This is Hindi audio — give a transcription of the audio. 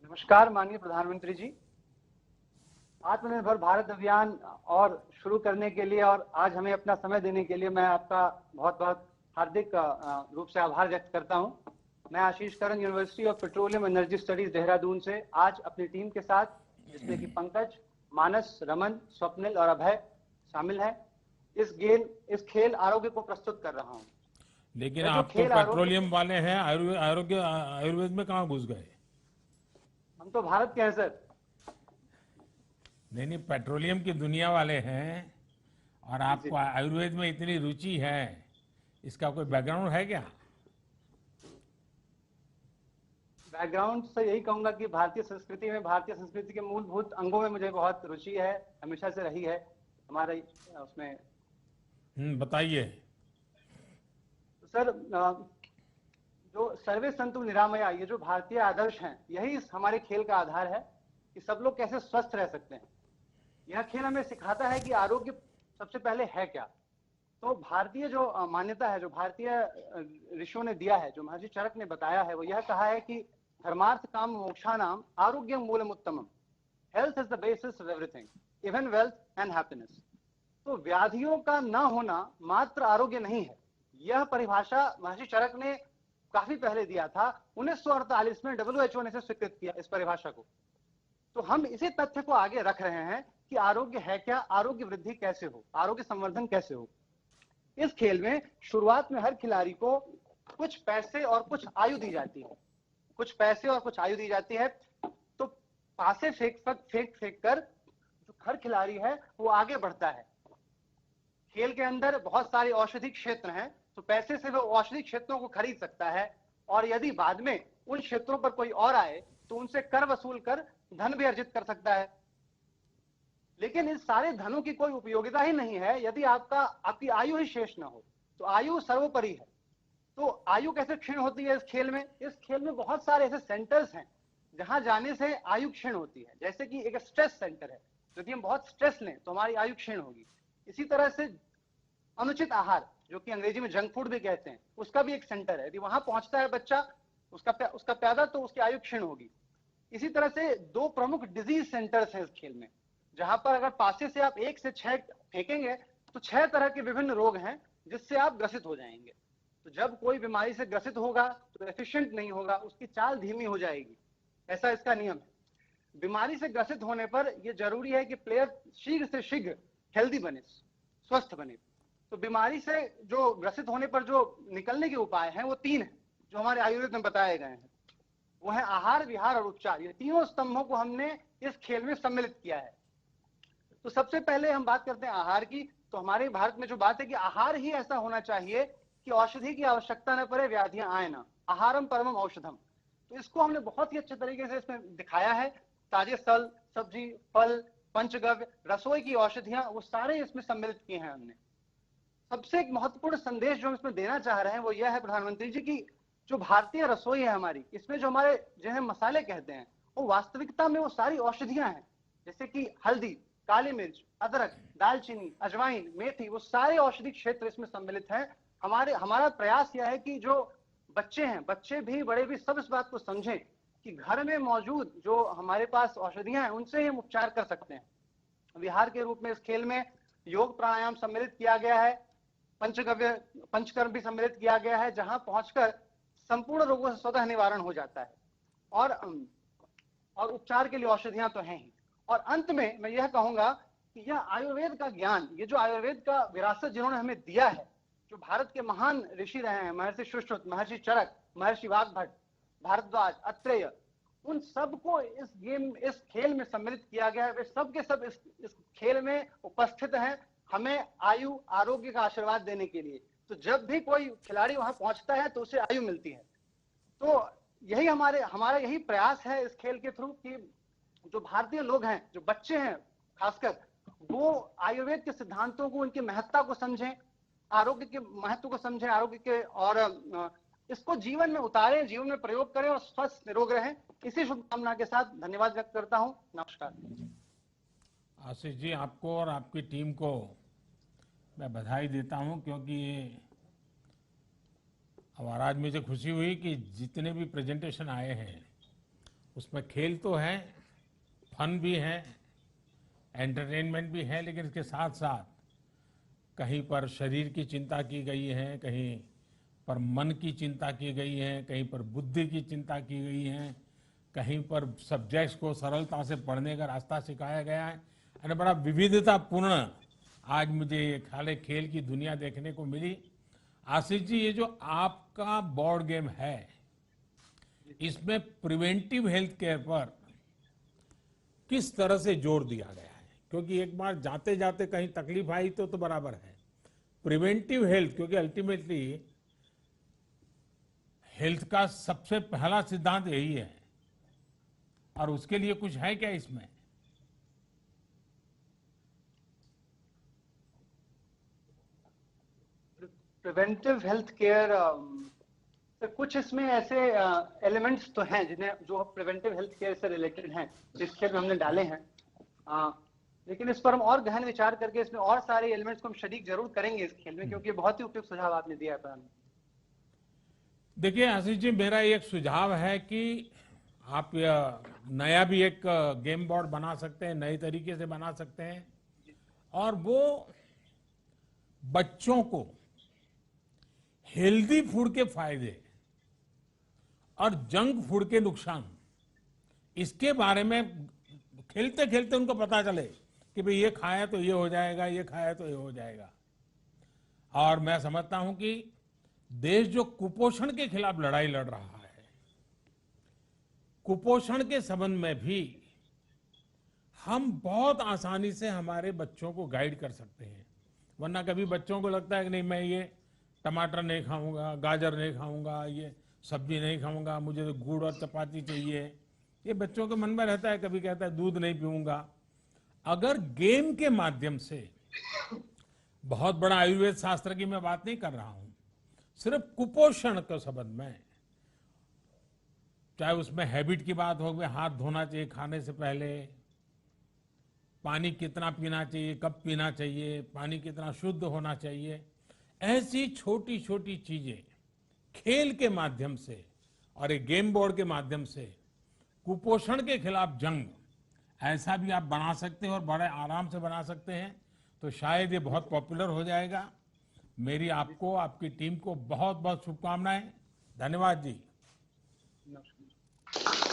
नमस्कार माननीय प्रधानमंत्री जी। आत्मनिर्भर भारत अभियान और शुरू करने के लिए और आज हमें अपना समय देने के लिए मैं आपका बहुत बहुत हार्दिक रूप से आभार व्यक्त करता हूं। मैं Ashish Karan university of petroleum energy studies Dehradun से आज अपनी टीम के साथ, जिसमें कि पंकज, मानस, रमन, स्वप्निल और अभय शामिल हैं, इस खेल आरोग्य को प्रस्तुत कर रहा हूं। लेकिन यह जो आप तो खेल आरोग्य, पेट्रोलियम वाले हैं, आयुर्वेद में कहाँ घुस गए? हम तो भारत के हैं सर। नहीं नहीं, पेट्रोलियम की दुनिया वाले हैं और जी, आपको आयुर्वेद में इतनी रुचि है, इसका कोई बैकग्राउंड है क्या? बैकग्राउंड से यही कहूंगा कि भारतीय संस्कृति के मूलभूत अंगों में मुझे बहुत रुचि है, हमेशा से रही है हमारे उसमें। बताइए। तो सर, जो सर्वे संतु निरामया, ये जो भारतीय आदर्श हैं, यही इस हमारे खेल का आधार है कि सब लोग कैसे स्वस्थ रह सकते हैं। यह खेल हमें सिखाता है कि आरोग्य सबसे पहले है क्या। तो भारतीय जो मान्यता है, जो भारतीय ऋषियों ने दिया है, जो महर्षि चरक ने बताया है, वो यह कहा है कि धर्मार्थ काम मोक्षाणाम आरोग्यम मूलमुत्तमम। Health is the basis of everything, even wealth and happiness. तो व्याधियों का न होना मात्र आरोग्य नहीं है। यह परिभाषा महर्षि चरक ने काफी पहले दिया था। 1948 में WHO ने इसे स्वीकृत किया, इस परिभाषा को। तो हम इसी तथ्य को आगे रख रहे हैं कि आरोग्य है क्या, आरोग्य वृद्धि कैसे हो, आरोग्य संवर्धन कैसे हो। इस खेल में शुरुआत में हर खिलाड़ी को कुछ पैसे और कुछ आयु दी जाती है। कुछ पैसे और कुछ आयु दी जाती है। तो पासे फेंक फेंक कर जो हर खिलाड़ी है वो आगे बढ़ता है। खेल के अंदर बहुत सारे औषधि क्षेत्र हैं, तो पैसे से वो औषधि क्षेत्रों को खरीद सकता है, और यदि बाद में उन क्षेत्रों पर कोई और आए तो उनसे कर वसूल कर धन भी अर्जित कर सकता है। लेकिन इस सारे धनों की कोई उपयोगिता ही नहीं है यदि आपकी आयु ही शेष ना हो। तो आयु सर्वोपरि है। तो आयु कैसे क्षीण होती है इस खेल में? इस खेल में बहुत सारे ऐसे सेंटर्स हैं जहां जाने से आयु क्षीण होती है। जैसे कि एक स्ट्रेस सेंटर है, यदि हम बहुत स्ट्रेस लें तो हमारी आयु क्षीण होगी। इसी तरह से अनुचित आहार, जो कि अंग्रेजी में जंक फूड भी कहते हैं, उसका भी एक सेंटर है। यदि वहां पहुंचता है बच्चा, उसका प्यादा, तो उसकी आयु क्षीण होगी। इसी तरह से दो प्रमुख डिजीज सेंटर्स हैं इस खेल में, जहां पर अगर पासे से आप 1 से 6 फेंकेंगे तो 6 तरह के विभिन्न रोग हैं जिससे आप ग्रसित हो जाएंगे। तो जब कोई बीमारी से ग्रसित होगा तो एफिशिएंट नहीं होगा, उसकी चाल धीमी हो जाएगी, ऐसा इसका नियम है। बीमारी से ग्रसित होने पर यह जरूरी है कि प्लेयर शीघ्र से शीघ्र हेल्दी बने, स्वस्थ बने। तो बीमारी से जो ग्रसित होने पर जो निकलने के उपाय हैं वो 3 हैं, जो हमारे आयुर्वेद में बताए गए हैं। वो है आहार, विहार और उपचार। ये तीनों स्तंभों को हमने इस खेल में सम्मिलित किया है। तो सबसे पहले हम बात करते हैं आहार की। तो हमारे भारत में जो बात है कि आहार ही ऐसा होना चाहिए कि औषधि की आवश्यकता न पड़े, व्याधियां आए ना। आहारम परमम औषधम। तो इसको हमने बहुत ही अच्छे तरीके से इसमें दिखाया है। ताजे फल, सब्जी, फल, पंचगव्य, रसोई की औषधियां, वो सारे इसमें सम्मिलित किए हैं हमने। सबसे एक महत्वपूर्ण संदेश जो हम इसमें देना चाह रहे हैं वो यह है प्रधानमंत्री जी, की जो भारतीय रसोई है हमारी, इसमें जो हमारे जिन्हें मसाले कहते हैं, वो वास्तविकता में वो सारी औषधियां हैं। जैसे कि हल्दी, काली मिर्च, अदरक, दालचीनी, अजवाइन, मेथी, वो सारे औषधि क्षेत्र इसमें सम्मिलित हैं। हमारा प्रयास यह है कि जो बच्चे हैं, बच्चे भी बड़े भी, सब इस बात को समझें कि घर में मौजूद जो हमारे पास औषधियां हैं उनसे ही हम उपचार कर सकते हैं। विहार के रूप में इस खेल में योग प्राणायाम सम्मिलित किया गया है, पंचकर्म भी सम्मिलित किया गया है, जहां पहुंचकर संपूर्ण रोगों से स्वतः निवारण हो जाता है। और उपचार के लिए औषधियां तो हैं ही। और अंत में मैं यह कहूंगा कि यह आयुर्वेद का ज्ञान, ये जो आयुर्वेद का विरासत जिन्होंने हमें दिया है, जो भारत के महान ऋषि रहे हैं, महर्षि सुश्रुत, महर्षि चरक, महर्षि वाग्भट, भारद्वाज, अत्रेय, उन सबको इस खेल में सम्मिलित किया गया है। वे सब के सब इस खेल में उपस्थित हैं, हमें आयु, आरोग्य का आशीर्वाद देने के लिए। तो जब भी कोई खिलाड़ी वहां पहुंचता है तो उसे आयु मिलती है। तो यही हमारा यही प्रयास है इस खेल के थ्रू कि जो भारतीय लोग हैं, जो बच्चे हैं खासकर, वो आयुर्वेद के सिद्धांतों को, उनकी महत्ता को समझें, आरोग्य के महत्व को समझें, आरोग्य के, और इसको जीवन में उतारें, जीवन में प्रयोग करें और स्वस्थ निरोग रहें। इसी शुभकामना के साथ धन्यवाद व्यक्त करता हूं। नमस्कार। आशीष जी, आपको और आपकी टीम को मैं बधाई देता हूं, क्योंकि और आज मुझे खुशी हुई कि जितने भी प्रेजेंटेशन आए हैं उसमें खेल तो है, फन भी है, एंटरटेनमेंट भी है, लेकिन इसके साथ साथ कहीं पर शरीर की चिंता की गई है, कहीं पर मन की चिंता की गई है, कहीं पर बुद्धि की चिंता की गई है, कहीं पर सब्जेक्ट्स को सरलता से पढ़ने का रास्ता सिखाया गया है। और बड़ा विविधतापूर्ण आज मुझे ये खाले खेल की दुनिया देखने को मिली। आशीष जी, ये जो आपका बोर्ड गेम है, इसमें प्रिवेंटिव हेल्थ केयर पर किस तरह से जोर दिया गया है? क्योंकि एक बार जाते जाते कहीं तकलीफ आई तो बराबर है। प्रिवेंटिव हेल्थ, क्योंकि अल्टीमेटली हेल्थ का सबसे पहला सिद्धांत यही है, और उसके लिए कुछ है क्या इसमें? प्रिवेंटिव हेल्थ केयर, तो कुछ इसमें ऐसे एलिमेंट्स तो हैं जिन्हें जो प्रिवेंटिव हेल्थ केयर से रिलेटेड हैं, इस खेल में हमने डाले हैं। लेकिन इस पर हम और गहन विचार करके इसमें और सारे एलिमेंट्स को हम शरीक जरूर करेंगे इस खेल में, क्योंकि बहुत ही उपयुक्त सुझाव आपने दिया है प्रधानमंत्री। देखिए आशीष जी, मेरा एक सुझाव है कि आप नया भी एक गेम बोर्ड बना सकते हैं, नए तरीके से बना सकते हैं, और वो बच्चों को हेल्दी फूड के फायदे और जंक फूड के नुकसान, इसके बारे में खेलते खेलते उनको पता चले कि भाई ये खाया तो ये हो जाएगा, ये खाया तो ये हो जाएगा। और मैं समझता हूं कि देश जो कुपोषण के खिलाफ लड़ाई लड़ रहा है, कुपोषण के संबंध में भी हम बहुत आसानी से हमारे बच्चों को गाइड कर सकते हैं। वरना कभी बच्चों को लगता है कि नहीं, मैं ये टमाटर नहीं खाऊंगा, गाजर नहीं खाऊंगा, ये सब्जी नहीं खाऊंगा, मुझे तो गुड़ और चपाती चाहिए, ये बच्चों के मन में रहता है। कभी कहता है दूध नहीं पीऊंगा। अगर गेम के माध्यम से, बहुत बड़ा आयुर्वेद शास्त्र की मैं बात नहीं कर रहा हूं, सिर्फ कुपोषण के संबंध में, चाहे उसमें हैबिट की बात हो, हाथ धोना चाहिए खाने से पहले, पानी कितना पीना चाहिए, कब पीना चाहिए, पानी कितना शुद्ध होना चाहिए, ऐसी छोटी छोटी चीजें खेल के माध्यम से और एक गेम बोर्ड के माध्यम से कुपोषण के खिलाफ जंग, ऐसा भी आप बना सकते हैं और बड़े आराम से बना सकते हैं, तो शायद ये बहुत पॉपुलर हो जाएगा। मेरी आपको, आपकी टीम को बहुत बहुत शुभकामनाएं। धन्यवाद जी। नमस्कार।